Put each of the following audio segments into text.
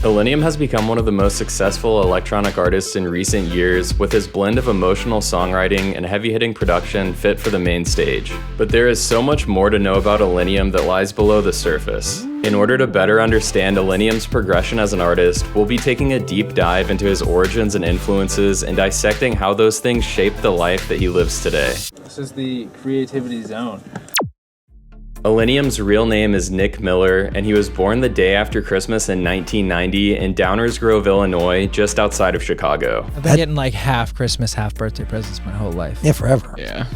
Illenium has become one of the most successful electronic artists in recent years, with his blend of emotional songwriting and heavy-hitting production fit for the main stage. But there is so much more to know about Illenium that lies below the surface. In order to better understand Illenium's progression as an artist, we'll be taking a deep dive into his origins and influences and dissecting how those things shape the life that he lives today. This is the creativity zone. Illenium's real name is Nick Miller, and he was born the day after Christmas in 1990 in Downers Grove, Illinois, just outside of Chicago. I've been getting like half Christmas, half birthday presents my whole life. Yeah, forever. Yeah.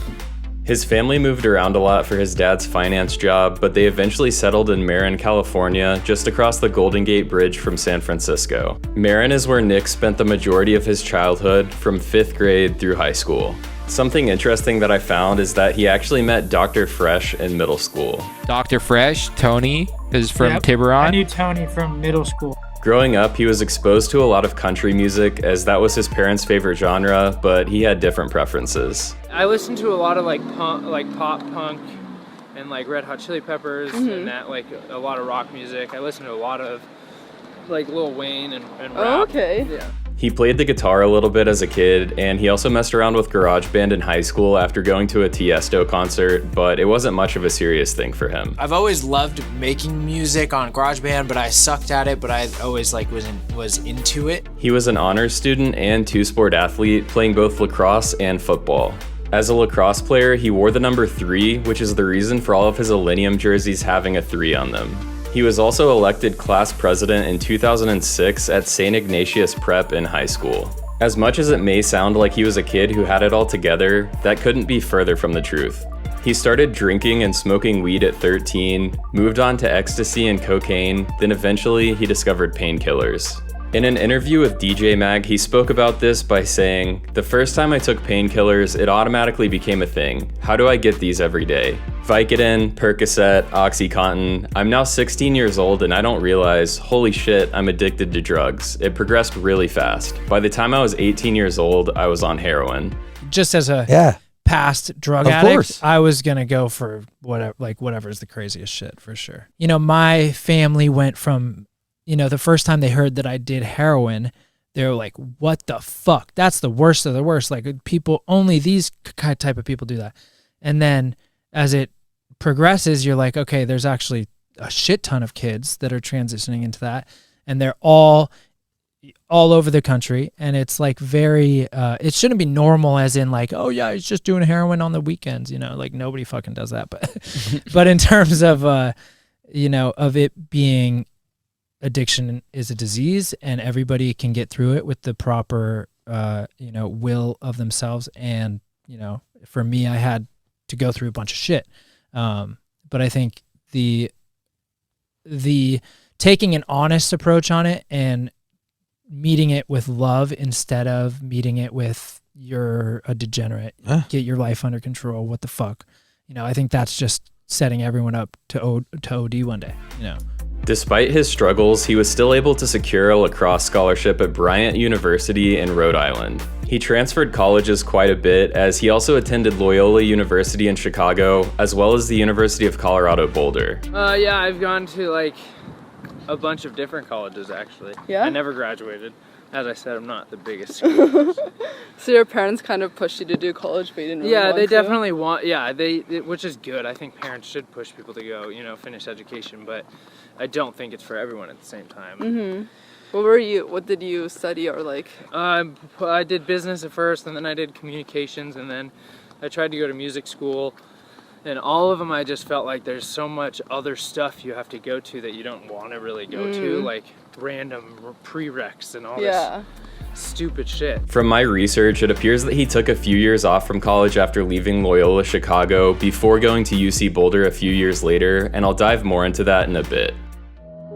His family moved around a lot for his dad's finance job, but they eventually settled in Marin, California, just across the Golden Gate Bridge from San Francisco. Marin is where Nick spent the majority of his childhood, from 5th grade through high school. Something interesting that I found is that he actually met Dr. Fresh in middle school. Dr. Fresh, Tony, is from Tiburon. I knew Tony from middle school. Growing up, he was exposed to a lot of country music, as that was his parents' favorite genre, but he had different preferences. I listened to a lot of like pop punk and like Red Hot Chili Peppers and that, like a lot of rock music. I listened to a lot of like Lil Wayne and rap. Oh, okay. Yeah. He played the guitar a little bit as a kid, and he also messed around with GarageBand in high school after going to a Tiesto concert, but it wasn't much of a serious thing for him. I've always loved making music on GarageBand, but I sucked at it, but I always like was into it. He was an honors student and two-sport athlete, playing both lacrosse and football. As a lacrosse player, he wore the number 3, which is the reason for all of his Illenium jerseys having a 3 on them. He was also elected class president in 2006 at St. Ignatius Prep in high school. As much as it may sound like he was a kid who had it all together, that couldn't be further from the truth. He started drinking and smoking weed at 13, moved on to ecstasy and cocaine, then eventually he discovered painkillers. In an interview with DJ Mag, he spoke about this by saying, "The first time I took painkillers, it automatically became a thing. How do I get these every day? Vicodin, Percocet, OxyContin. I'm now 16 years old and I don't realize, holy shit, I'm addicted to drugs. It progressed really fast. By the time I was 18 years old, I was on heroin." Just as a past drug addict, I was gonna go for whatever's the craziest shit for sure. You know, my family went from, you know, the first time they heard that I did heroin, they were like, what the fuck? That's the worst of the worst. Like, people, only these type of people do that. And then as it progresses, you're like, okay, there's actually a shit ton of kids that are transitioning into that. And they're all over the country. And it's like very, it shouldn't be normal as in like, oh yeah, he's just doing heroin on the weekends. You know, like nobody fucking does that. But in terms of, you know, of it being, addiction is a disease and everybody can get through it with the proper, you know, will of themselves. And, you know, for me, I had to go through a bunch of shit. But I think the taking an honest approach on it and meeting it with love instead of meeting it with you're a degenerate, get your life under control, what the fuck? You know, I think that's just setting everyone up to OD one day, you know. Despite his struggles, he was still able to secure a lacrosse scholarship at Bryant University in Rhode Island. He transferred colleges quite a bit, as he also attended Loyola University in Chicago, as well as the University of Colorado Boulder. Yeah, I've gone to like a bunch of different colleges actually. Yeah? I never graduated. As I said, I'm not the biggest school. So your parents kind of pushed you to do college, but you didn't really want they to? definitely want, which is good. I think parents should push people to go, you know, finish education, but I don't think it's for everyone at the same time. Mm-hmm. What did you study or like? I did business at first, and then I did communications, and then I tried to go to music school. And all of them, I just felt like there's so much other stuff you have to go to that you don't want to really go to, like random prereqs and all this stupid shit. From my research, it appears that he took a few years off from college after leaving Loyola Chicago before going to UC Boulder a few years later, and I'll dive more into that in a bit.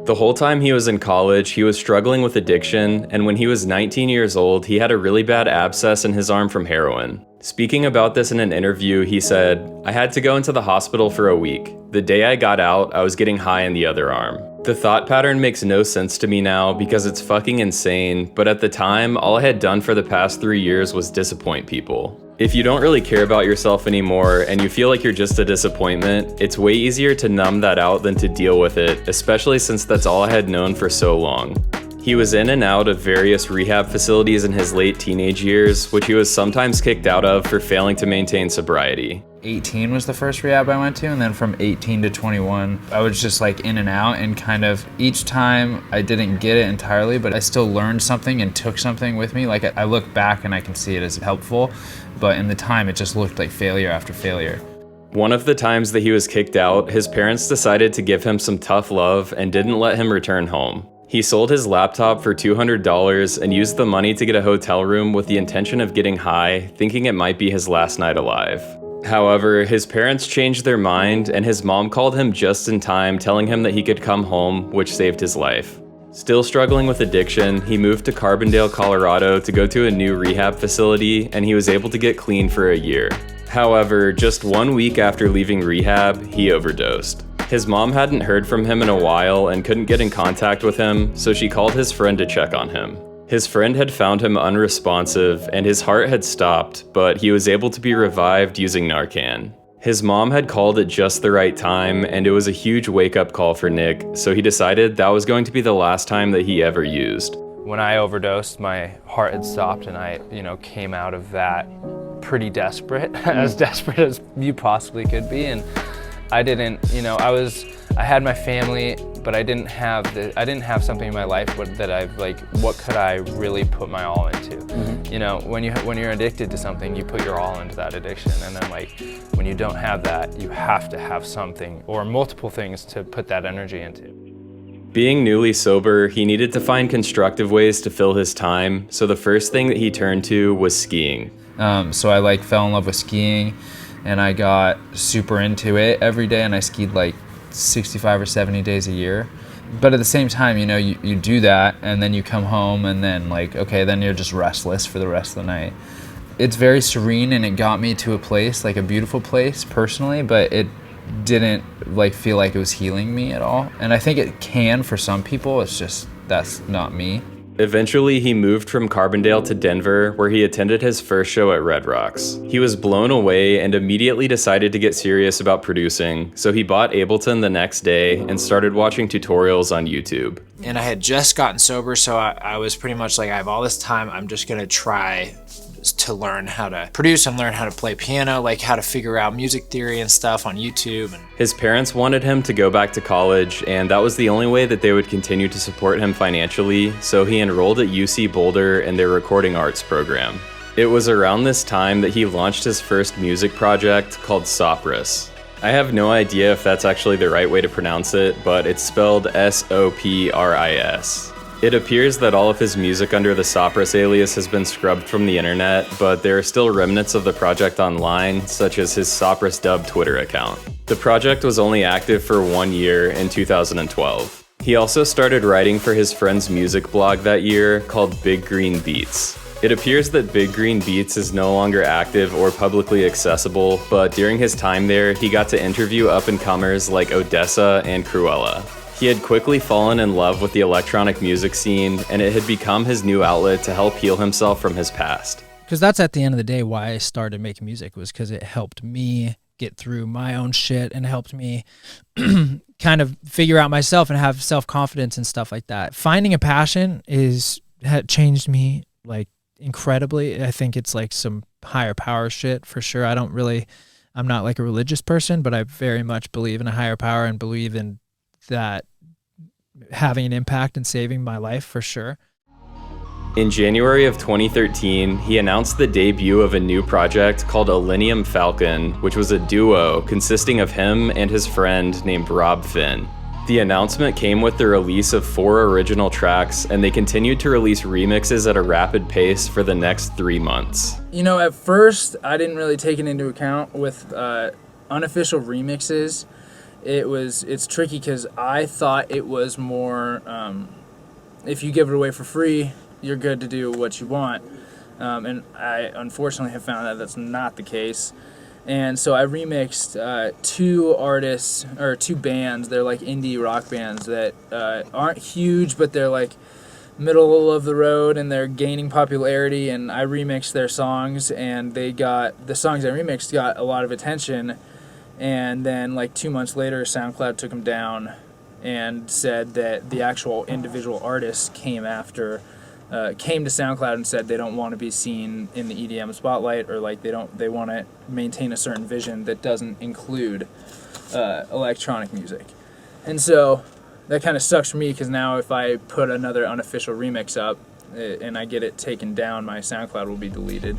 The whole time he was in college, he was struggling with addiction, and when he was 19 years old, he had a really bad abscess in his arm from heroin. Speaking about this in an interview, he said, "I had to go into the hospital for a week. The day I got out, I was getting high in the other arm. The thought pattern makes no sense to me now because it's fucking insane, but at the time, all I had done for the past 3 years was disappoint people. If you don't really care about yourself anymore and you feel like you're just a disappointment, it's way easier to numb that out than to deal with it, especially since that's all I had known for so long." He was in and out of various rehab facilities in his late teenage years, which he was sometimes kicked out of for failing to maintain sobriety. 18 was the first rehab I went to, and then from 18 to 21, I was just like in and out, and kind of each time I didn't get it entirely, but I still learned something and took something with me. Like I look back and I can see it as helpful, but in the time it just looked like failure after failure. One of the times that he was kicked out, his parents decided to give him some tough love and didn't let him return home. He sold his laptop for $200 and used the money to get a hotel room with the intention of getting high, thinking it might be his last night alive. However, his parents changed their mind, and his mom called him just in time, telling him that he could come home, which saved his life. Still struggling with addiction, he moved to Carbondale, Colorado to go to a new rehab facility, and he was able to get clean for a year. However, just 1 week after leaving rehab, he overdosed. His mom hadn't heard from him in a while and couldn't get in contact with him, so she called his friend to check on him. His friend had found him unresponsive and his heart had stopped, but he was able to be revived using Narcan. His mom had called at just the right time, and it was a huge wake-up call for Nick, so he decided that was going to be the last time that he ever used. When I overdosed, my heart had stopped, and I, came out of that pretty desperate, as desperate as you possibly could be. And I didn't, I had my family, but I didn't have something in my life what could I really put my all into? When you're addicted to something, you put your all into that addiction, and then when you don't have that, you have to have something or multiple things to put that energy into. Being newly sober, he needed to find constructive ways to fill his time, so the first thing that he turned to was skiing. So I fell in love with skiing, and I got super into it every day, and I skied 65 or 70 days a year. But at the same time, you do that, and then you come home, and then then you're just restless for the rest of the night. It's very serene, and it got me to a place, a beautiful place personally, but it didn't feel like it was healing me at all. And I think it can for some people, it's just that's not me. Eventually, he moved from Carbondale to Denver, where he attended his first show at Red Rocks. He was blown away and immediately decided to get serious about producing, so he bought Ableton the next day and started watching tutorials on YouTube. And I had just gotten sober, so I was pretty much I have all this time, I'm just gonna try to learn how to produce and learn how to play piano, how to figure out music theory and stuff on YouTube. And his parents wanted him to go back to college, and that was the only way that they would continue to support him financially, so he enrolled at UC Boulder in their recording arts program. It was around this time that he launched his first music project called Sopris. I have no idea if that's actually the right way to pronounce it, but it's spelled S-O-P-R-I-S. It appears that all of his music under the Sopris alias has been scrubbed from the internet, but there are still remnants of the project online, such as his Sopris Dub Twitter account. The project was only active for 1 year in 2012. He also started writing for his friend's music blog that year called Big Green Beats. It appears that Big Green Beats is no longer active or publicly accessible, but during his time there, he got to interview up-and-comers like Odessa and Cruella. He had quickly fallen in love with the electronic music scene, and it had become his new outlet to help heal himself from his past. Because that's at the end of the day why I started making music, was because it helped me get through my own shit and helped me kind of figure out myself and have self-confidence and stuff like that. Finding a passion had changed me incredibly. I think it's some higher power shit for sure. I'm not a religious person, but I very much believe in a higher power and believe in that having an impact and saving my life for sure. In January of 2013, he announced the debut of a new project called Illenium Falcon, which was a duo consisting of him and his friend named Rob Finn. The announcement came with the release of 4 original tracks, and they continued to release remixes at a rapid pace for the next 3 months. At first, I didn't really take it into account with unofficial remixes. It's tricky because I thought it was more, if you give it away for free, you're good to do what you want. And I unfortunately have found that that's not the case. And so I remixed 2 artists, or 2 bands. They're indie rock bands that aren't huge, but they're middle of the road and they're gaining popularity. And I remixed their songs, and the songs I remixed got a lot of attention. And then 2 months later, SoundCloud took them down and said that the actual individual artists came to SoundCloud and said they don't want to be seen in the EDM spotlight, or like they want to maintain a certain vision that doesn't include electronic music. And so that kind of sucks for me, because now if I put another unofficial remix up and I get it taken down, my SoundCloud will be deleted.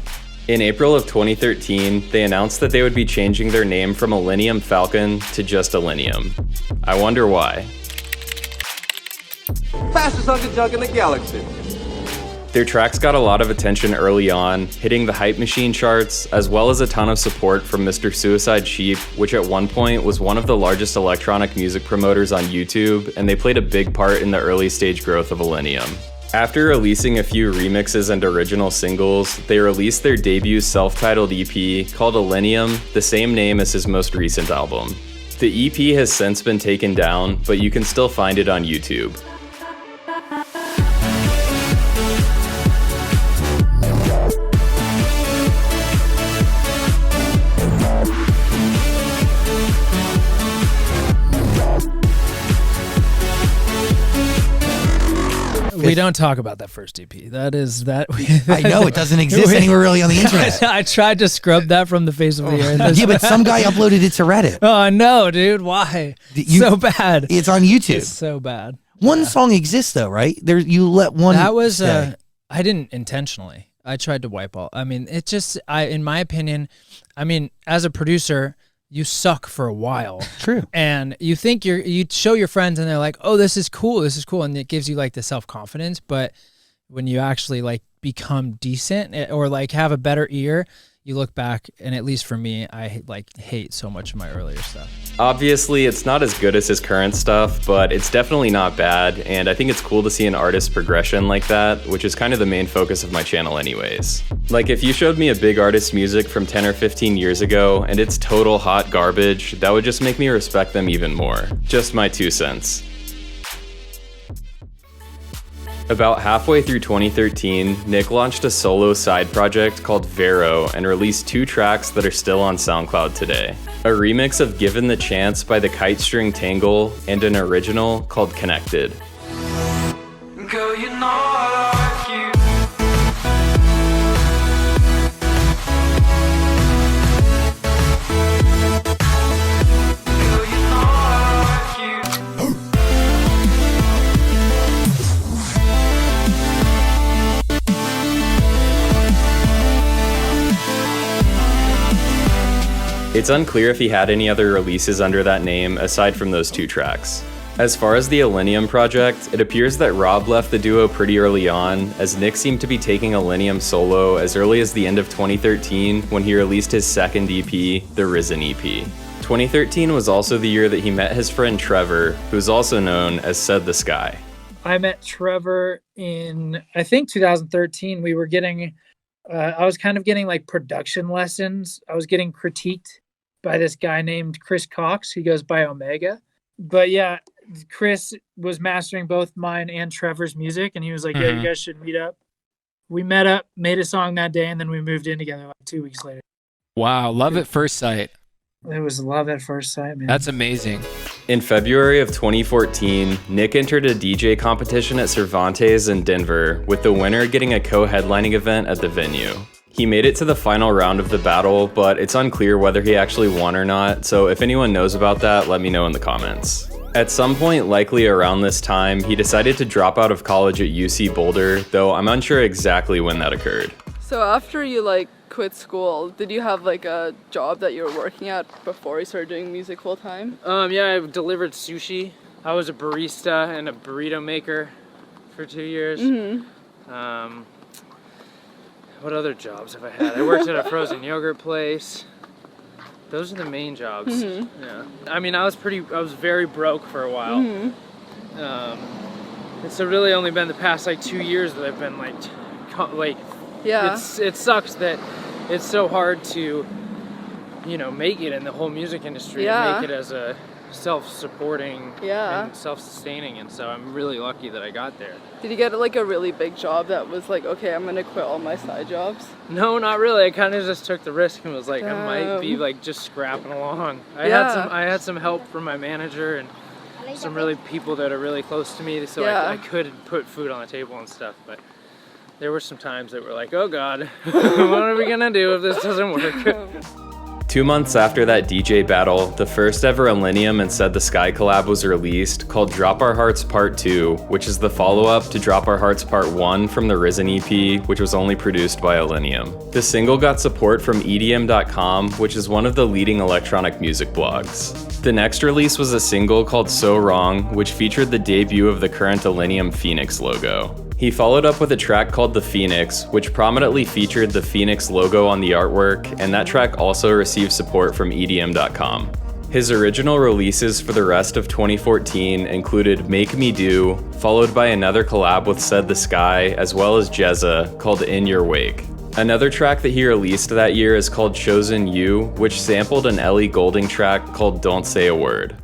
In April of 2013, they announced that they would be changing their name from Illenium Falcon to just Illenium. I wonder why. Fastest hunky junk in the galaxy. Their tracks got a lot of attention early on, hitting the Hype Machine charts, as well as a ton of support from Mr. Suicide Sheep, which at one point was one of the largest electronic music promoters on YouTube, and they played a big part in the early stage growth of Illenium. After releasing a few remixes and original singles, they released their debut self-titled EP called Illenium, the same name as his most recent album. The EP has since been taken down, but you can still find it on YouTube. We don't talk about that first EP. That is that. I know it doesn't exist anywhere really on the internet. I tried to scrub that from the face of the earth. Yeah, but some guy uploaded it to Reddit. Oh no, dude! Why? So bad. It's on YouTube. It's so bad. One song exists though, right? There, you let one. That was. I didn't intentionally. I tried to wipe all. I mean, it just. In my opinion, I mean, as a producer, you suck for a while. True. And you think you show your friends and they're like, oh, this is cool. And it gives you like the self-confidence. But when you actually like become decent or like have a better ear, you look back, and at least for me, I like hate so much of my earlier stuff. Obviously, it's not as good as his current stuff, but it's definitely not bad, and I think it's cool to see an artist's progression like that, which is kind of the main focus of my channel anyways. Like, if you showed me a big artist's music from 10 or 15 years ago, and it's total hot garbage, that would just make me respect them even more. Just my 2 cents. About halfway through 2013, Nick launched a solo side project called Vero and released 2 tracks that are still on SoundCloud today. A remix of Given the Chance by the Kite String Tangle, and an original called Connected. Girl, you know I like you. It's unclear if he had any other releases under that name aside from those 2 tracks. As far as the Illenium project, it appears that Rob left the duo pretty early on, as Nick seemed to be taking Illenium solo as early as the end of 2013 when he released his second EP, the Risen EP. 2013 was also the year that he met his friend Trevor, who's also known as Said the Sky. I met Trevor in, I think, 2013. We were getting, I was kind of getting like production lessons. I was getting critiqued by this guy named Chris Cox. He goes by Omega. But yeah, Chris was mastering both mine and Trevor's music, and he was like, yeah, you guys should meet up. We met up, made a song that day, and then we moved in together like 2 weeks later. Wow, love at first sight. It was love at first sight, man. That's amazing. In February of 2014, Nick entered a DJ competition at Cervantes in Denver, with the winner getting a co-headlining event at the venue. He made it to the final round of the battle, but it's unclear whether he actually won or not, so if anyone knows about that, let me know in the comments. At some point, likely around this time, he decided to drop out of college at UC Boulder, though I'm unsure exactly when that occurred. So after you quit school, did you have a job that you were working at before you started doing music full time? Yeah, I delivered sushi. I was a barista and a burrito maker for 2 years. What other jobs have I had? I worked at a frozen yogurt place. Those are the main jobs. Yeah. I mean, I was very broke for a while. It's really only been the past 2 years that I've been yeah. It sucks that it's so hard to, make it in the whole music industry. Yeah. And make it as a self-supporting Yeah. and self-sustaining, and so I'm really lucky that I got there. Did you get a really big job that was okay, I'm gonna quit all my side jobs? No, not really. I kind of just took the risk and was like, I might be just scrapping along. I had some help from my manager, and some really people that are really close to me, so Yeah. I could put food on the table and stuff, but there were some times that were like, oh God, what are we gonna do if this doesn't work? 2 months after that DJ battle, the first ever Illenium and Said the Sky collab was released, called Drop Our Hearts Part 2, which is the follow-up to Drop Our Hearts Part 1 from the Risen EP, which was only produced by Illenium. The single got support from EDM.com, which is one of the leading electronic music blogs. The next release was a single called So Wrong, which featured the debut of the current Illenium Phoenix logo. He followed up with a track called The Phoenix, which prominently featured the Phoenix logo on the artwork, and that track also received support from EDM.com. His original releases for the rest of 2014 included Make Me Do, followed by another collab with Said the Sky, as well as Jezza, called In Your Wake. Another track that he released that year is called Chosen You, which sampled an Ellie Goulding track called Don't Say a Word.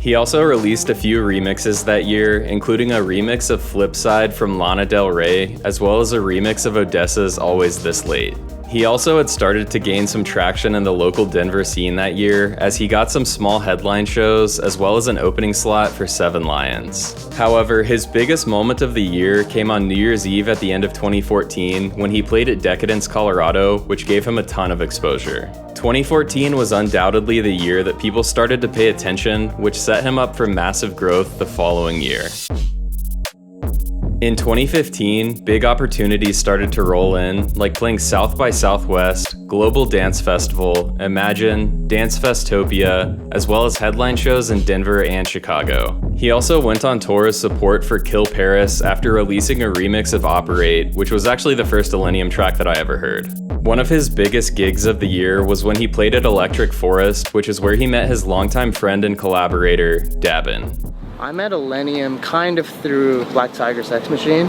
He also released a few remixes that year, including a remix of Flipside from Lana Del Rey, as well as a remix of Odessa's Always This Late. He also had started to gain some traction in the local Denver scene that year, as he got some small headline shows, as well as an opening slot for Seven Lions. However, his biggest moment of the year came on New Year's Eve at the end of 2014, when he played at Decadence, Colorado, which gave him a ton of exposure. 2014 was undoubtedly the year that people started to pay attention, which set him up for massive growth the following year. In 2015, big opportunities started to roll in, like playing South by Southwest, Global Dance Festival, Imagine, Dance Festopia, as well as headline shows in Denver and Chicago. He also went on tour as support for Kill Paris after releasing a remix of Operate, which was actually the first Illenium track that I ever heard. One of his biggest gigs of the year was when he played at Electric Forest, which is where he met his longtime friend and collaborator, Dabin. I met Illenium kind of through Black Tiger Sex Machine.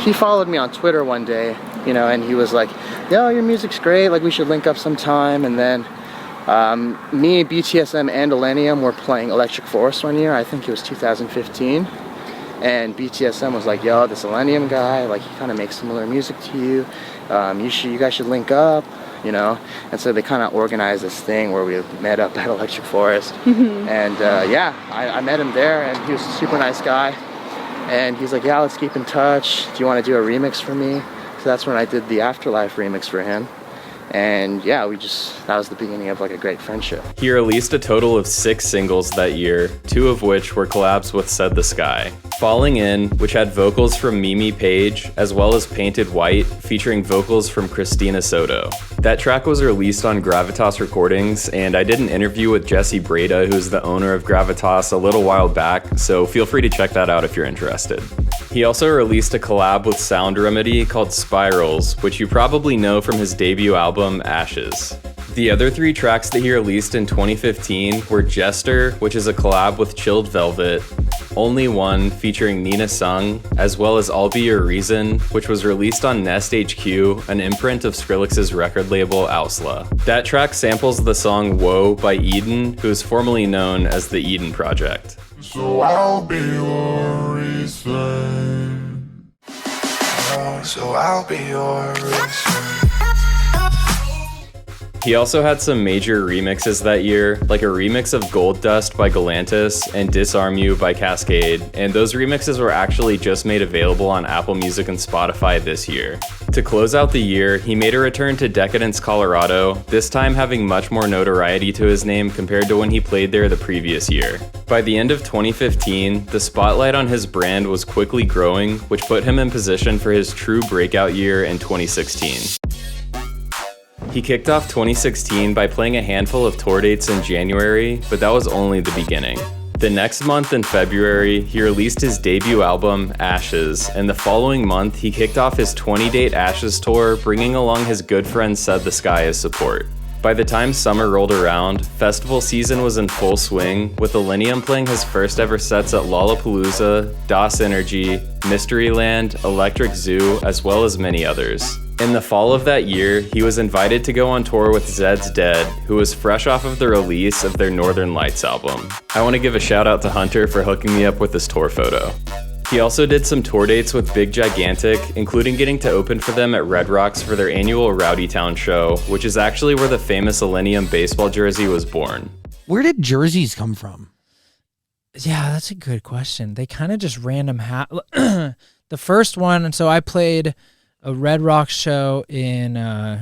He followed me on Twitter one day, you know, and he was like, yo, your music's great, like we should link up sometime. And then me, BTSM, and Illenium were playing Electric Forest one year. I think it was 2015. And BTSM was like, yo, this Illenium guy, like he kind of makes similar music to you. You guys should link up, you know. And so they kind of organized this thing where we met up at Electric Forest. And yeah, I met him there, and he was a super nice guy. And he's like, yeah, let's keep in touch. Do you want to do a remix for me? So that's when I did the Afterlife remix for him. And yeah, that was the beginning of like a great friendship. He released a total of 6 singles that year, 2 of which were collabs with Said the Sky. Falling In, which had vocals from Mimi Page, as well as Painted White, featuring vocals from Christina Soto. That track was released on Gravitas Recordings, and I did an interview with Jesse Breda, who's the owner of Gravitas, a little while back, so feel free to check that out if you're interested. He also released a collab with Sound Remedy called Spirals, which you probably know from his debut album, Ashes. The other 3 tracks that he released in 2015 were Jester, which is a collab with Chilled Velvet, Only One featuring Nina Sung, as well as I'll Be Your Reason, which was released on Nest HQ, an imprint of Skrillex's record label Ausla. That track samples the song Whoa by Eden, who is formerly known as the Eden Project. So I'll be your reason. So I'll be your reason. He also had some major remixes that year, like a remix of Gold Dust by Galantis and Disarm You by Cascade, and those remixes were actually just made available on Apple Music and Spotify this year. To close out the year, he made a return to Decadence, Colorado, this time having much more notoriety to his name compared to when he played there the previous year. By the end of 2015, the spotlight on his brand was quickly growing, which put him in position for his true breakout year in 2016. He kicked off 2016 by playing a handful of tour dates in January, but that was only the beginning. The next month in February, he released his debut album, Ashes, and the following month he kicked off his 20-date Ashes tour, bringing along his good friend Said the Sky as support. By the time summer rolled around, festival season was in full swing, with Illenium playing his first ever sets at Lollapalooza, DOS Energy, Mysteryland, Electric Zoo, as well as many others. In the fall of that year, he was invited to go on tour with Zed's Dead, who was fresh off of the release of their Northern Lights album. I want to give a shout out to Hunter for hooking me up with this tour photo. He also did some tour dates with Big Gigantic, including getting to open for them at Red Rocks for their annual Rowdy Town show, which is actually where the famous Illenium baseball jersey was born. Where did jerseys come from? Yeah, that's a good question. They kind of just random the first one, and so I played a Red Rocks show in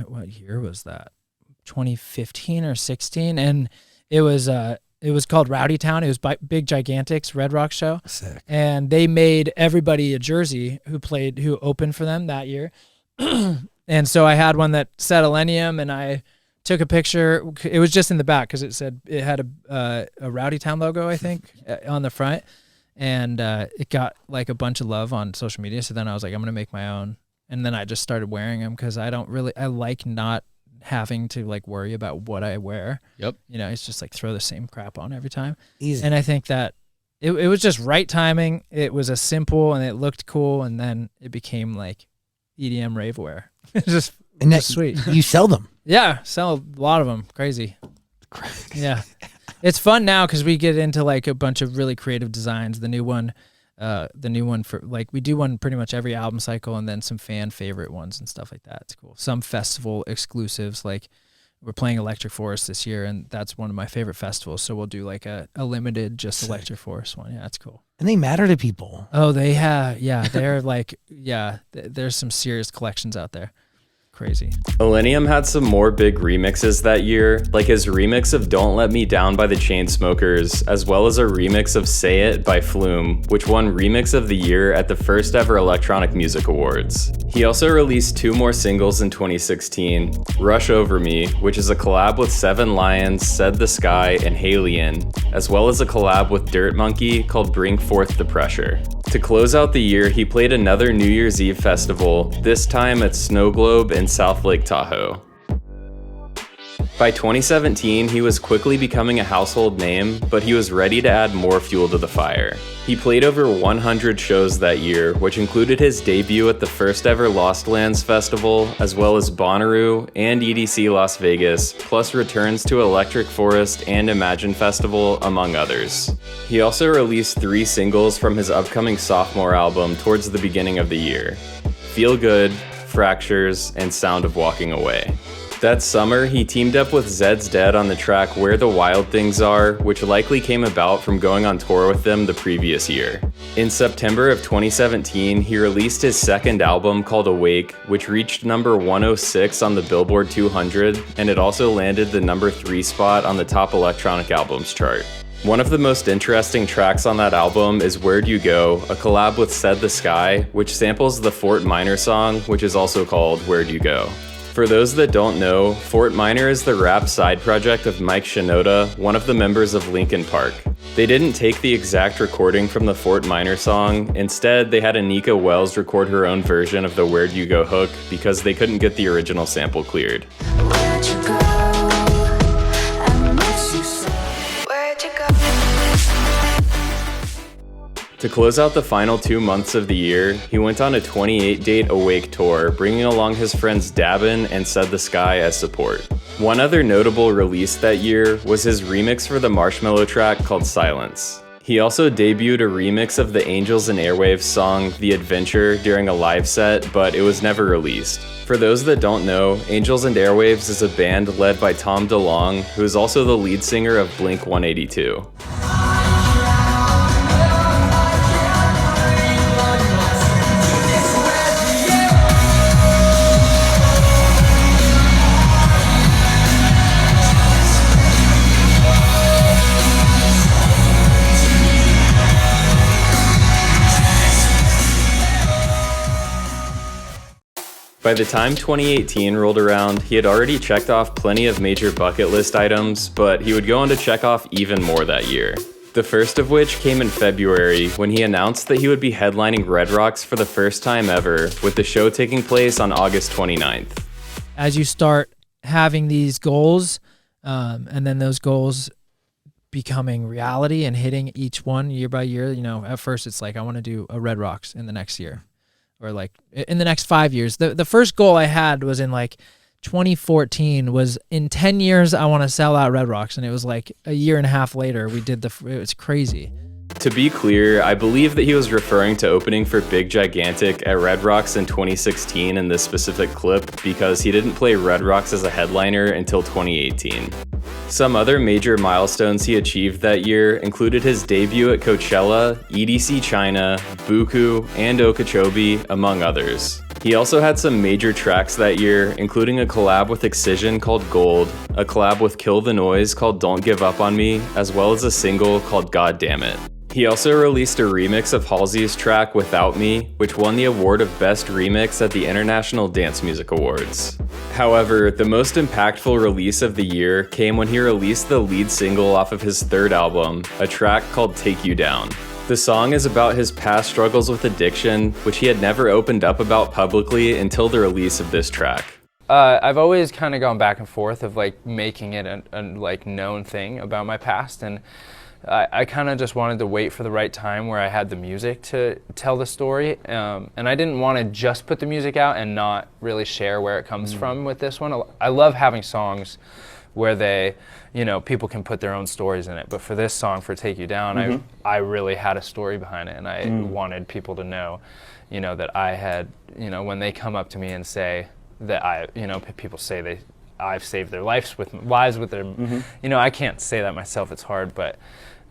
what year was that? 2015 or 16, and it was called Rowdy Town. It was by Big Gigantic's Red Rocks show. Sick. And they made everybody a jersey who opened for them that year. And so I had one that said Illenium, and I took a picture. It was just in the back because it had a Rowdy Town logo, I think, on the front, and it got like a bunch of love on social media. So then I was like, I'm gonna make my own, and then I just started wearing them because I like not having to like worry about what I wear. Yep. You know, it's just like throw the same crap on every time. Easy. And I think that it was just right timing. It was a simple and it looked cool, and then it became like EDM rave wear. It's just sweet. You sell them. Yeah, sell a lot of them. Crazy. Yeah. It's fun now because we get into like a bunch of really creative designs. The new one for like, we do one pretty much every album cycle, and then some fan favorite ones and stuff like that. It's cool. Some festival exclusives, like we're playing Electric Forest this year, and that's one of my favorite festivals. So we'll do like a limited just Electric Forest one. Yeah, that's cool. And they matter to people. Oh, they have. Yeah, they're like, there's some serious collections out there. Crazy. Illenium had some more big remixes that year, like his remix of Don't Let Me Down by the Chainsmokers, as well as a remix of Say It by Flume, which won Remix of the Year at the first ever Electronic Music Awards. He also released 2 more singles in 2016, Rush Over Me, which is a collab with Seven Lions, Said the Sky, and Halion, as well as a collab with Dirt Monkey called Bring Forth the Pressure. To close out the year, he played another New Year's Eve festival, this time at Snow Globe in South Lake Tahoe. By 2017, he was quickly becoming a household name, but he was ready to add more fuel to the fire. He played over 100 shows that year, which included his debut at the first ever Lost Lands Festival, as well as Bonnaroo and EDC Las Vegas, plus returns to Electric Forest and Imagine Festival, among others. He also released 3 singles from his upcoming sophomore album towards the beginning of the year: Feel Good, Fractures, and Sound of Walking Away. That summer, he teamed up with Zed's Dead on the track Where the Wild Things Are, which likely came about from going on tour with them the previous year. In September of 2017, he released his second album called Awake, which reached number 106 on the Billboard 200, and it also landed the number 3 spot on the top electronic albums chart. One of the most interesting tracks on that album is Where'd You Go, a collab with Said the Sky, which samples the Fort Minor song, which is also called Where'd You Go. For those that don't know, Fort Minor is the rap side project of Mike Shinoda, one of the members of Linkin Park. They didn't take the exact recording from the Fort Minor song. Instead, they had Anika Wells record her own version of the Where'd You Go hook because they couldn't get the original sample cleared. Where'd you go? I miss you so. Where'd you go? To close out the final 2 months of the year, he went on a 28-date Awake tour, bringing along his friends Dabin and Said the Sky as support. One other notable release that year was his remix for the Marshmello track called Silence. He also debuted a remix of the Angels and Airwaves song The Adventure during a live set, but it was never released. For those that don't know, Angels and Airwaves is a band led by Tom DeLonge, who is also the lead singer of Blink-182. By the time 2018 rolled around, he had already checked off plenty of major bucket list items, but he would go on to check off even more that year. The first of which came in February when he announced that he would be headlining Red Rocks for the first time ever, with the show taking place on August 29th. As you start having these goals, and then those goals becoming reality and hitting each one year by year, you know, at first it's like, I want to do a Red Rocks in the next year. or like in the next 5 years. The first goal I had was in like 2014 was in 10 years I want to sell out Red Rocks, and it was like a year and a half later we did it was crazy. To be clear, I believe that he was referring to opening for Big Gigantic at Red Rocks in 2016 in this specific clip because he didn't play Red Rocks as a headliner until 2018. Some other major milestones he achieved that year included his debut at Coachella, EDC China, Buku, and Okeechobee, among others. He also had some major tracks that year, including a collab with Excision called Gold, a collab with Kill the Noise called Don't Give Up on Me, as well as a single called God Damn It. He also released a remix of Halsey's track Without Me, which won the award of Best Remix at the International Dance Music Awards. However, the most impactful release of the year came when he released the lead single off of his third album, a track called Take You Down. The song is about his past struggles with addiction, which he had never opened up about publicly until the release of this track. I've always kind of gone back and forth of like making it a like known thing about my past, and I kind of just wanted to wait for the right time where I had the music to tell the story, and I didn't want to just put the music out and not really share where it comes from with this one. I love having songs where they, you know, people can put their own stories in it, but for this song, for Take You Down, I really had a story behind it, and I wanted people to know, you know, that I had, you know, when they come up to me and say that I, you know, people say I've saved their lives with their, you know, I can't say that myself, it's hard, but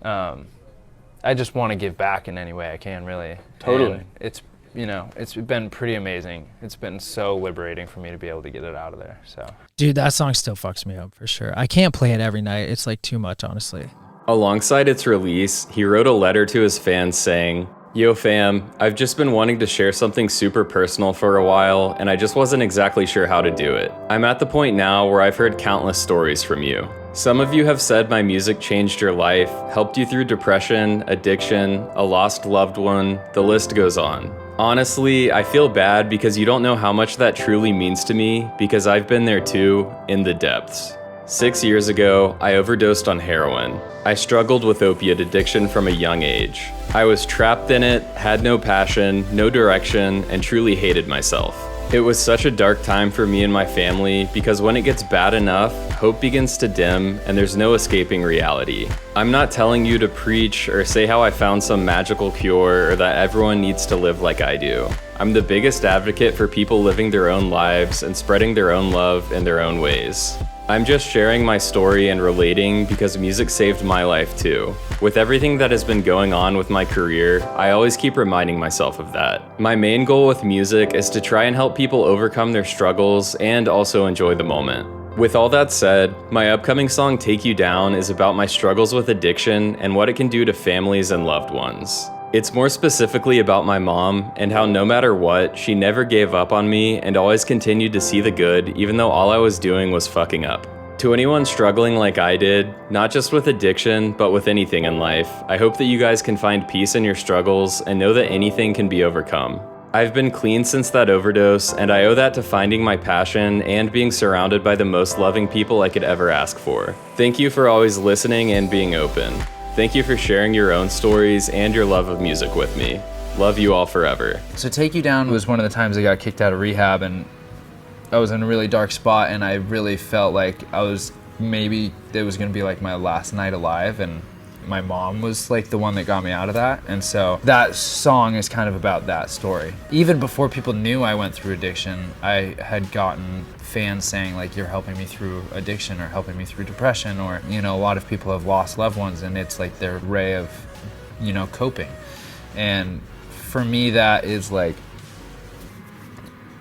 I just want to give back in any way I can, really. Totally. And it's, you know, it's been pretty amazing. It's been so liberating for me to be able to get it out of there, so. Dude, that song still fucks me up for sure. I can't play it every night. It's like too much, honestly. Alongside its release, he wrote a letter to his fans saying, "Yo fam, I've just been wanting to share something super personal for a while, and I just wasn't exactly sure how to do it. I'm at the point now where I've heard countless stories from you. Some of you have said my music changed your life, helped you through depression, addiction, a lost loved one, the list goes on. Honestly, I feel bad because you don't know how much that truly means to me, because I've been there too, in the depths. 6 years ago, I overdosed on heroin. I struggled with opiate addiction from a young age. I was trapped in it, had no passion, no direction, and truly hated myself. It was such a dark time for me and my family because when it gets bad enough, hope begins to dim and there's no escaping reality. I'm not telling you to preach or say how I found some magical cure or that everyone needs to live like I do. I'm the biggest advocate for people living their own lives and spreading their own love in their own ways. I'm just sharing my story and relating because music saved my life too. With everything that has been going on with my career, I always keep reminding myself of that. My main goal with music is to try and help people overcome their struggles and also enjoy the moment. With all that said, my upcoming song Take You Down is about my struggles with addiction and what it can do to families and loved ones. It's more specifically about my mom and how no matter what, she never gave up on me and always continued to see the good even though all I was doing was fucking up. To anyone struggling like I did, not just with addiction, but with anything in life, I hope that you guys can find peace in your struggles and know that anything can be overcome. I've been clean since that overdose, and I owe that to finding my passion and being surrounded by the most loving people I could ever ask for. Thank you for always listening and being open. Thank you for sharing your own stories and your love of music with me. Love you all forever." So Take You Down was one of the times I got kicked out of rehab, and I was in a really dark spot, and I really felt like maybe it was gonna be like my last night alive, and my mom was like the one that got me out of that. And so that song is kind of about that story. Even before people knew I went through addiction, I had gotten fans saying like, "You're helping me through addiction," or "helping me through depression," or, you know, a lot of people have lost loved ones, and it's like their way of, you know, coping. And for me, that is like,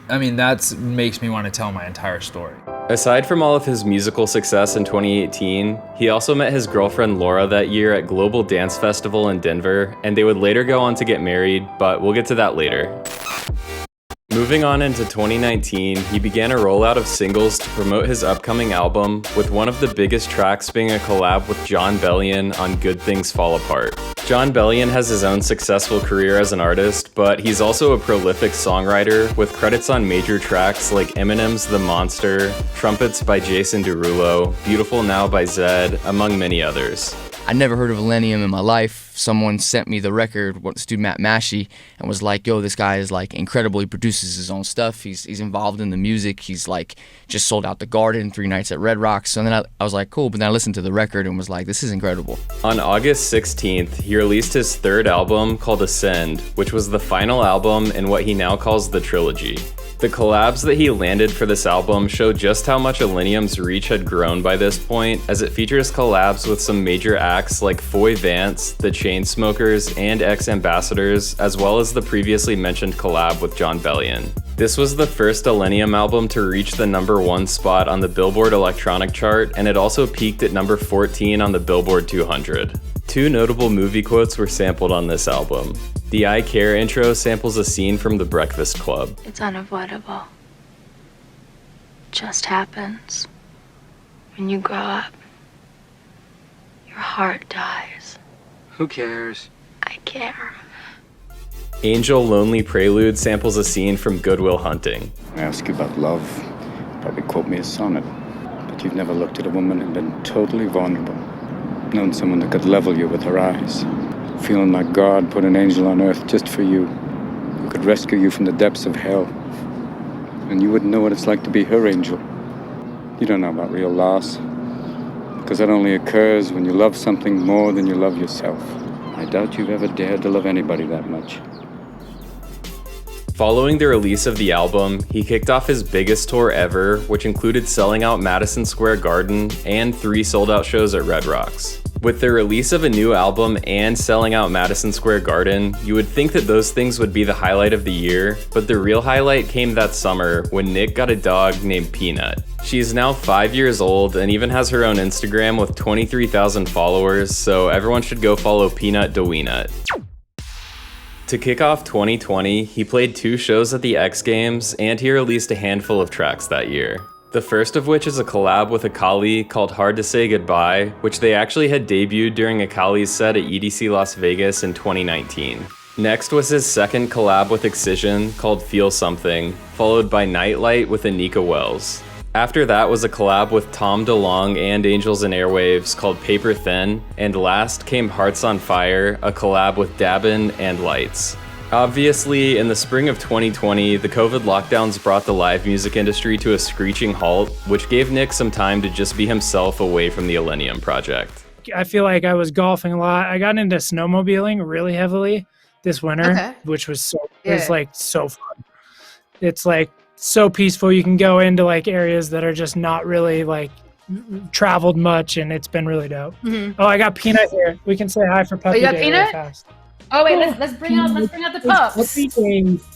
I mean, that makes me want to tell my entire story. Aside from all of his musical success in 2018, he also met his girlfriend Laura that year at Global Dance Festival in Denver, and they would later go on to get married, but we'll get to that later. Moving on into 2019, he began a rollout of singles to promote his upcoming album, with one of the biggest tracks being a collab with Jon Bellion on Good Things Fall Apart. Jon Bellion has his own successful career as an artist, but he's also a prolific songwriter with credits on major tracks like Eminem's The Monster, Trumpets by Jason Derulo, Beautiful Now by Zedd, among many others. I never heard of Illenium in my life, someone sent me the record, this dude Matt Mashi, and was like, yo, this guy is like incredible. He produces his own stuff. He's involved in the music. He's like just sold out the Garden 3 nights at Red Rocks. So then I was like, cool. But then I listened to the record and was like, this is incredible. On August 16th, he released his third album called Ascend, which was the final album in what he now calls the Trilogy. The collabs that he landed for this album show just how much Illenium's reach had grown by this point, as it features collabs with some major acts like Foy Vance, The Chainsmokers, and X-Ambassadors, as well as the previously mentioned collab with Jon Bellion. This was the first Illenium album to reach the #1 spot on the Billboard Electronic Chart, and it also peaked at number 14 on the Billboard 200. 2 notable movie quotes were sampled on this album. The I Care intro samples a scene from The Breakfast Club. It's unavoidable. It just happens. When you grow up, your heart dies. Who cares? I care. Angel Lonely Prelude samples a scene from Good Will Hunting. I ask you about love, probably quote me a sonnet, but you've never looked at a woman and been totally vulnerable. Known someone that could level you with her eyes. Feeling like God put an angel on earth just for you, who could rescue you from the depths of hell. And you wouldn't know what it's like to be her angel. You don't know about real loss, because that only occurs when you love something more than you love yourself. I doubt you've ever dared to love anybody that much. Following the release of the album, he kicked off his biggest tour ever, which included selling out Madison Square Garden and 3 sold-out shows at Red Rocks. With the release of a new album and selling out Madison Square Garden, you would think that those things would be the highlight of the year, but the real highlight came that summer when Nick got a dog named Peanut. She is now 5 years old and even has her own Instagram with 23,000 followers, so everyone should go follow Peanut DeWeenut. To kick off 2020, he played 2 shows at the X Games, and he released a handful of tracks that year. The first of which is a collab with Akali called Hard to Say Goodbye, which they actually had debuted during Akali's set at EDC Las Vegas in 2019. Next was his second collab with Excision called Feel Something, followed by Nightlight with Anika Wells. After that was a collab with Tom DeLonge and Angels and Airwaves called Paper Thin, and last came Hearts on Fire, a collab with Dabin and Lights. Obviously, in the spring of 2020, the COVID lockdowns brought the live music industry to a screeching halt, which gave Nick some time to just be himself away from the Illenium project. I feel like I was golfing a lot. I got into snowmobiling really heavily this winter, which was it was like so fun. It's like so peaceful. You can go into like areas that are just not really like traveled much, and it's been really dope. Oh, I got Peanut here. We can say hi for Puppy you got Day Peanut? really fast. Oh wait, let's bring out the pups.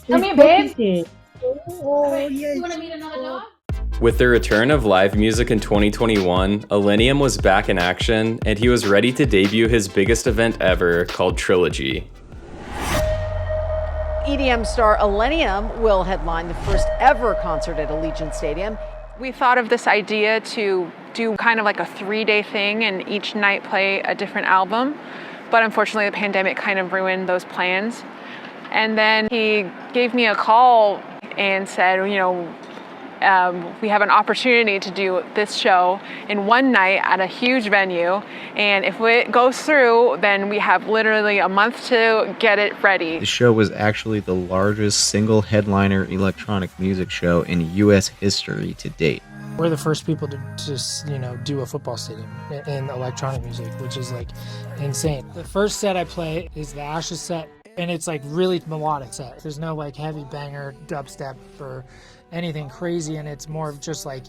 Come here, babe. Oh, you want to meet another dog? With the return of live music in 2021, Illenium was back in action, and he was ready to debut his biggest event ever called Trilogy. EDM star Illenium will headline the first ever concert at Allegiant Stadium. We thought of this idea to do kind of like a 3-day thing and each night play a different album. But unfortunately, the pandemic kind of ruined those plans. And then he gave me a call and said, you know, we have an opportunity to do this show in one night at a huge venue. And if it goes through, then we have literally a month to get it ready. The show was actually the largest single headliner electronic music show in U.S. history to date. We're the first people to just, do a football stadium in electronic music, which is like insane. The first set I play is the Ashes set, and it's like really melodic set. There's no like heavy banger dubstep or anything crazy, and it's more of just like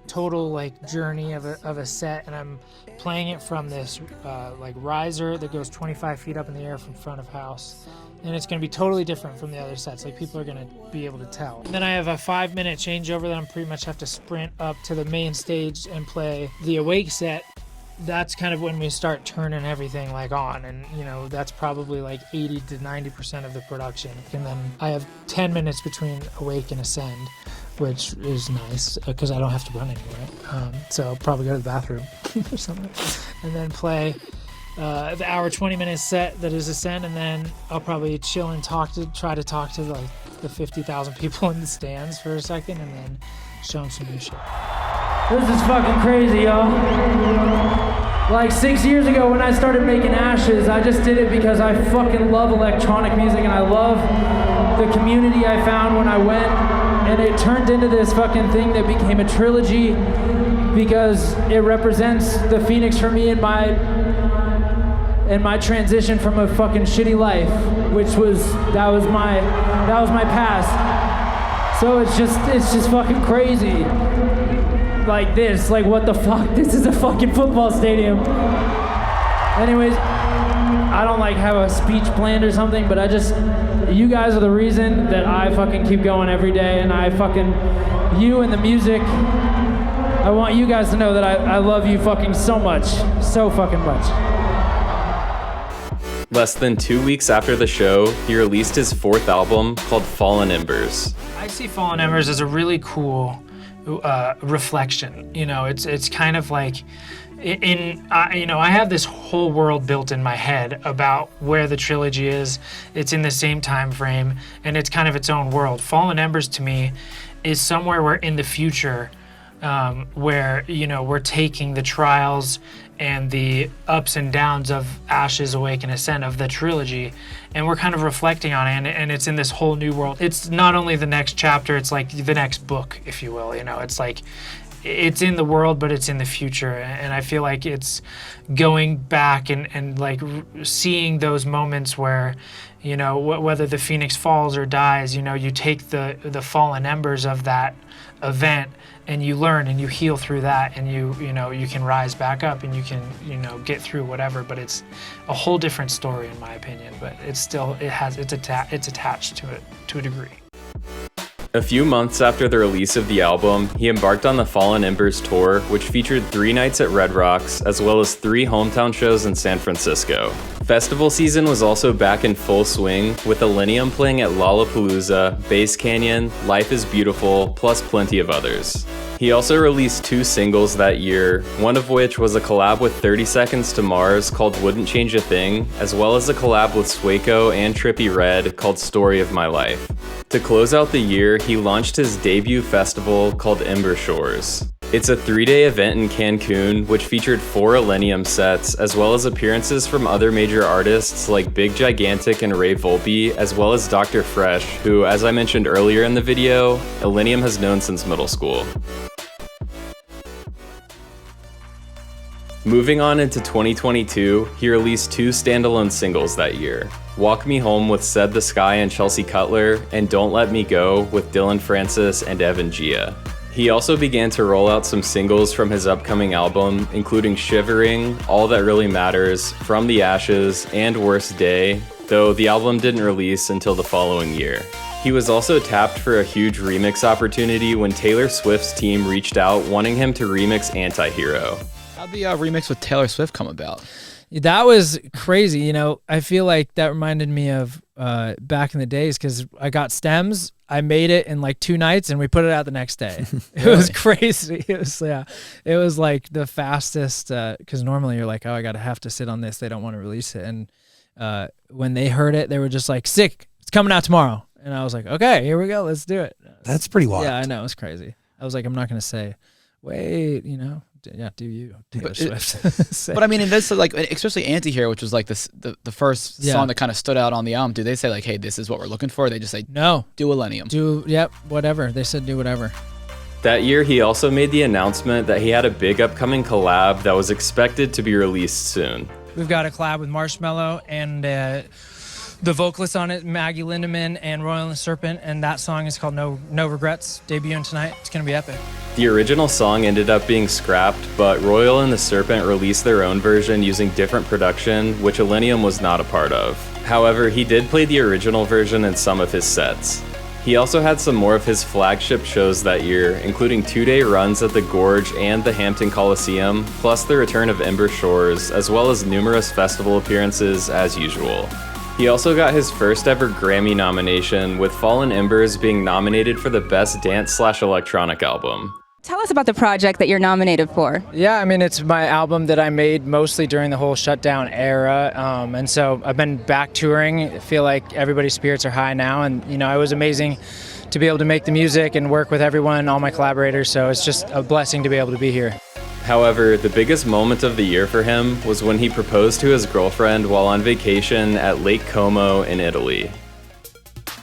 total like journey of a set, and I'm playing it from this like riser that goes 25 feet up in the air from front of house. And it's going to be totally different from the other sets. Like people are going to be able to tell. And then I have a 5-minute changeover that I'm pretty much have to sprint up to the main stage and play the Awake set. That's kind of when we start turning everything like on, and that's probably like 80 to 90% of the production. And then I have 10 minutes between Awake and Ascend, which is nice because I don't have to run anywhere. So I'll probably go to the bathroom or something, and then play the hour 20-minute set that is Ascend, and then I'll probably chill and try to talk to like the 50,000 people in the stands for a second, and then show them some new shit. This is fucking crazy, y'all. Like 6 years ago when I started making Ashes, I just did it because I fucking love electronic music and I love the community I found when I went, and it turned into this fucking thing that became a trilogy because it represents the Phoenix for me and my transition from a fucking shitty life, that was my past. So it's just fucking crazy. Like this, like what the fuck? This is a fucking football stadium. Anyways, I don't like have a speech planned or something, but you guys are the reason that I fucking keep going every day, and you and the music, I want you guys to know that I love you fucking so much, so fucking much. Less than 2 weeks after the show, he released his 4th album called Fallen Embers. I see Fallen Embers as a really cool reflection. You know, it's kind of like I have this whole world built in my head about where the trilogy is. It's in the same time frame, and it's kind of its own world. Fallen Embers to me is somewhere where in the future, where we're taking the trials and the ups and downs of Ashes, Awake, and Ascent of the trilogy, and we're kind of reflecting on it, and it's in this whole new world. It's not only the next chapter, it's like the next book, if you will. It's like it's in the world, but it's in the future, and I feel like it's going back and like seeing those moments where, whether the Phoenix falls or dies, you take the fallen embers of that event and you learn and you heal through that, and you can rise back up and you can get through whatever. But it's a whole different story in my opinion, but it's attached to it to a degree. A few months after the release of the album, he embarked on the Fallen Embers tour, which featured 3 nights at Red Rocks, as well as 3 hometown shows in San Francisco. Festival season was also back in full swing, with Illenium playing at Lollapalooza, Bass Canyon, Life is Beautiful, plus plenty of others. He also released 2 singles that year, one of which was a collab with 30 Seconds to Mars called Wouldn't Change a Thing, as well as a collab with Swaco and Trippie Redd called Story of My Life. To close out the year, he launched his debut festival called Embers. It's a 3-day event in Cancun, which featured 4 Illenium sets, as well as appearances from other major artists like Big Gigantic and Ray Volpe, as well as Dr. Fresh, who, as I mentioned earlier in the video, Illenium has known since middle school. Moving on into 2022, he released 2 standalone singles that year. Walk Me Home with Said the Sky and Chelsea Cutler, and Don't Let Me Go with Dylan Francis and Evan Gia. He also began to roll out some singles from his upcoming album, including Shivering, All That Really Matters, From the Ashes, and Worst Day, though the album didn't release until the following year. He was also tapped for a huge remix opportunity when Taylor Swift's team reached out wanting him to remix Anti-Hero. How'd the remix with Taylor Swift come about? That was crazy. I feel like that reminded me of back in the days because I got stems. I made it in like 2 nights and we put it out the next day. It was crazy. It was like the fastest because normally you're like, oh, I have to sit on this. They don't want to release it. And when they heard it, they were just like, sick, it's coming out tomorrow. And I was like, okay, here we go. Let's do it. That's pretty wild. Yeah, I know. It's crazy. I was like, I'm not going to say, wait, yeah, do you, Taylor Swift. But I mean, it does, like, especially Anti-Hero, which was like the first song that kind of stood out on the album. Do they say like, hey, this is what we're looking for? Or they just say, no, do Illenium. Yep, whatever. They said do whatever. That year, he also made the announcement that he had a big upcoming collab that was expected to be released soon. We've got a collab with Marshmello and the vocalist on it, Maggie Lindemann and Royal and the Serpent, and that song is called No Regrets, debuting tonight. It's gonna be epic. The original song ended up being scrapped, but Royal and the Serpent released their own version using different production, which Illenium was not a part of. However, he did play the original version in some of his sets. He also had some more of his flagship shows that year, including 2-day runs at the Gorge and the Hampton Coliseum, plus the return of Ember Shores, as well as numerous festival appearances as usual. He also got his first ever Grammy nomination, with Fallen Embers being nominated for the Best Dance/Electronic Album. Tell us about the project that you're nominated for. Yeah, I mean, it's my album that I made mostly during the whole shutdown era, and so I've been back touring. I feel like everybody's spirits are high now, and it was amazing to be able to make the music and work with everyone, all my collaborators, so it's just a blessing to be able to be here. However, the biggest moment of the year for him was when he proposed to his girlfriend while on vacation at Lake Como in Italy.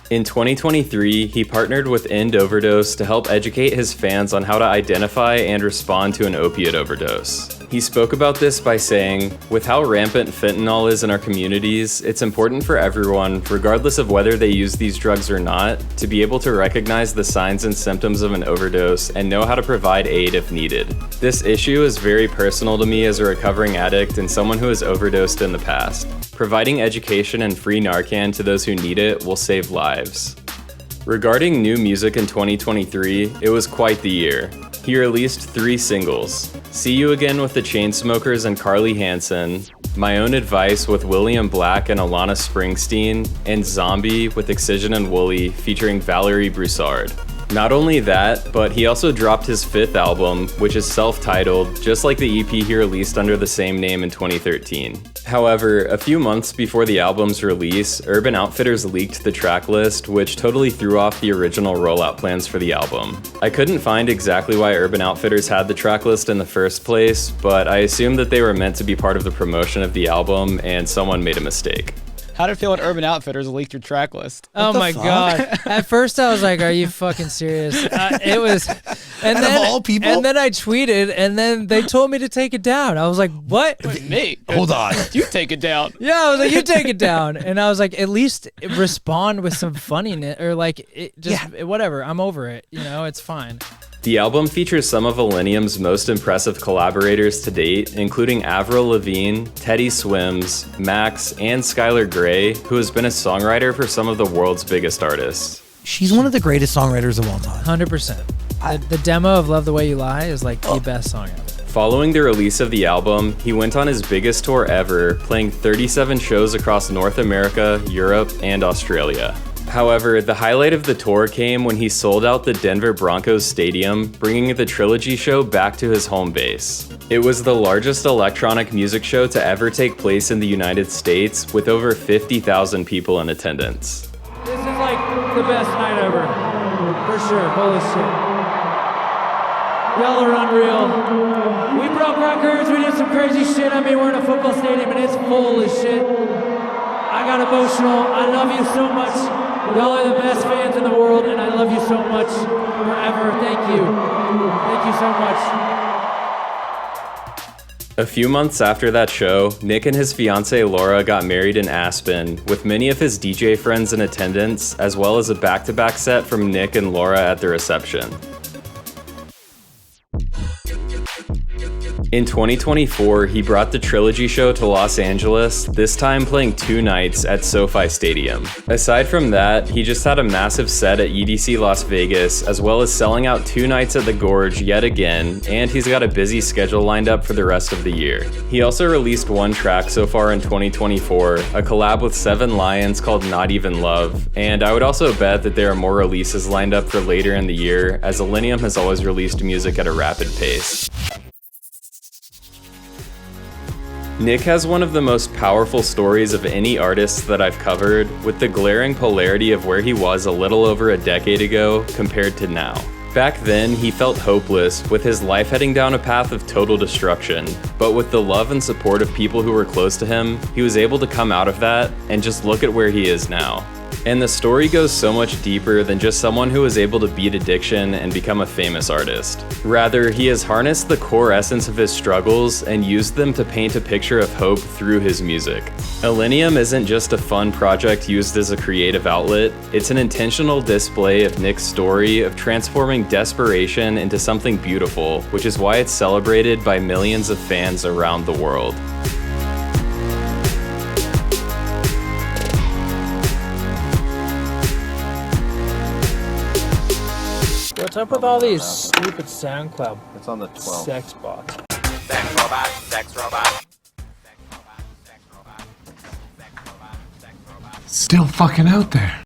In 2023, he partnered with End Overdose to help educate his fans on how to identify and respond to an opiate overdose. He spoke about this by saying, "With how rampant fentanyl is in our communities, it's important for everyone, regardless of whether they use these drugs or not, to be able to recognize the signs and symptoms of an overdose and know how to provide aid if needed. This issue is very personal to me as a recovering addict and someone who has overdosed in the past. Providing education and free Narcan to those who need it will save lives." Regarding new music in 2023, it was quite the year. He released 3 singles: See You Again with the Chainsmokers and Carly Hansen, My Own Advice with William Black and Alana Springsteen, and Zombie with Excision and Wooly featuring Valerie Broussard. Not only that, but he also dropped his 5th album, which is self-titled, just like the EP he released under the same name in 2013. However, a few months before the album's release, Urban Outfitters leaked the track list, which totally threw off the original rollout plans for the album. I couldn't find exactly why Urban Outfitters had the track list in the first place, but I assumed that they were meant to be part of the promotion of the album, and someone made a mistake. How did it feel when Urban Outfitters leaked your track list? Oh my god! At first, I was like, "Are you fucking serious?" It was, and then of all people? and then I tweeted, and then they told me to take it down. I was like, "What?" Wait, me? Hold on. You take it down. Yeah, I was like, "You take it down," and I was like, "At least respond with some funniness, or like, whatever. I'm over it. You know, it's fine." The album features some of Illenium's most impressive collaborators to date, including Avril Lavigne, Teddy Swims, Max, and Skylar Grey, who has been a songwriter for some of the world's biggest artists. She's one of the greatest songwriters of all time. 100%. The demo of Love the Way You Lie is like the best song ever. Following the release of the album, he went on his biggest tour ever, playing 37 shows across North America, Europe, and Australia. However, the highlight of the tour came when he sold out the Denver Broncos Stadium, bringing the Trilogy show back to his home base. It was the largest electronic music show to ever take place in the United States, with over 50,000 people in attendance. This is like the best night ever, for sure. Holy shit. Y'all are unreal. We broke records, we did some crazy shit. I mean, we're in a football stadium and it's full as shit. I got emotional. I love you so much. Y'all are the best fans in the world, and I love you so much forever. Thank you. Thank you so much. A few months after that show, Nick and his fiancée Laura got married in Aspen, with many of his DJ friends in attendance, as well as a back-to-back set from Nick and Laura at the reception. In 2024, he brought the Trilogy show to Los Angeles, this time playing 2 nights at SoFi Stadium. Aside from that, he just had a massive set at EDC Las Vegas, as well as selling out 2 nights at the Gorge yet again, and he's got a busy schedule lined up for the rest of the year. He also released 1 track so far in 2024, a collab with 7 Lions called Not Even Love, and I would also bet that there are more releases lined up for later in the year, as Illenium has always released music at a rapid pace. Nick has one of the most powerful stories of any artist that I've covered, with the glaring polarity of where he was a little over a decade ago compared to now. Back then, he felt hopeless, with his life heading down a path of total destruction, but with the love and support of people who were close to him, he was able to come out of that and just look at where he is now. And the story goes so much deeper than just someone who was able to beat addiction and become a famous artist. Rather, he has harnessed the core essence of his struggles and used them to paint a picture of hope through his music. Illenium isn't just a fun project used as a creative outlet, it's an intentional display of Nick's story of transforming desperation into something beautiful, which is why it's celebrated by millions of fans around the world. What's up with all these stupid SoundCloud? It's on the 12. Sex bots. Sex robot, sex robot. Still fucking out there.